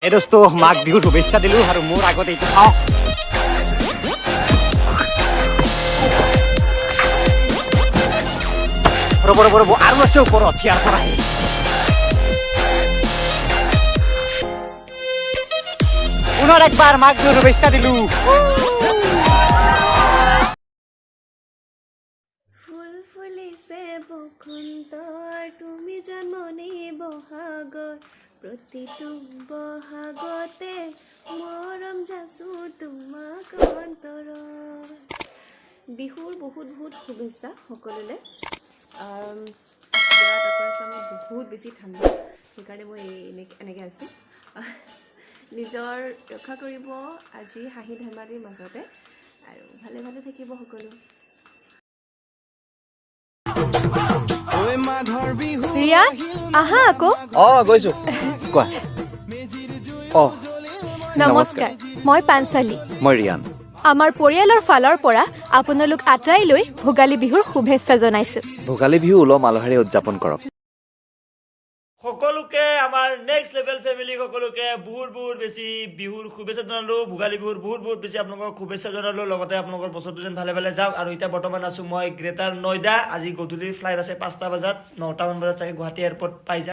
এই দোস্ত মাঘ বিহুৰ শুভেচ্ছা দিলো আৰু মোৰ আগত এইটো ৰব আৰু আছে ওপৰত ইয়াৰ পৰা পুনৰ একবাৰ মাঘ বিহুৰ শুভেচ্ছা দিলো ফুল ফুলিছে বসন্তৰ তুমি জন্মনি বহাগৰ প্ৰতিটো বহাগতে মৰম যাচো তোমাক অন্তৰত বিহুৰ বহুত শুভেচ্ছা সকলোলৈ বহুত বেছি ঠাণ্ডা সেইকাৰণে মই এনেকৈ আছোঁ নিজৰ ৰক্ষা কৰিব আজি হাঁহি ধেমালিৰ মাজতে আৰু ভালে ভালে থাকিব সকলো ৰিয়া আহা আকৌ গৈছো কোৱা নমস্কাৰ মই পাঞ্চালী মই ৰিয়ান আমাৰ পৰিয়ালৰ ফালৰ পৰা আপোনালোক আটাইলৈ ভোগালী বিহুৰ শুভেচ্ছা জনাইছো ভোগালী বিহু উলহ মালহেৰে উদযাপন কৰক সকলোকে আমাৰ নেক্সট লেভেল ফেমিলি সকলোকে বহুত বেছি বিহুৰ শুভেচ্ছা জনালো ভোগালী বিহুৰ বহুত বেছি আপোনালোকক শুভেচ্ছা জনালো লগতে আপোনালোকৰ বছৰটো যেন ভালে যাওক আৰু এতিয়া বৰ্তমান আছো মই গ্ৰেটাৰ নয়ডা আজি গধূলি ফ্লাইট আছে 5টা বজাত 9টা মান বজাত চাগে গুৱাহাটী এয়াৰপৰ্ট পাই যাম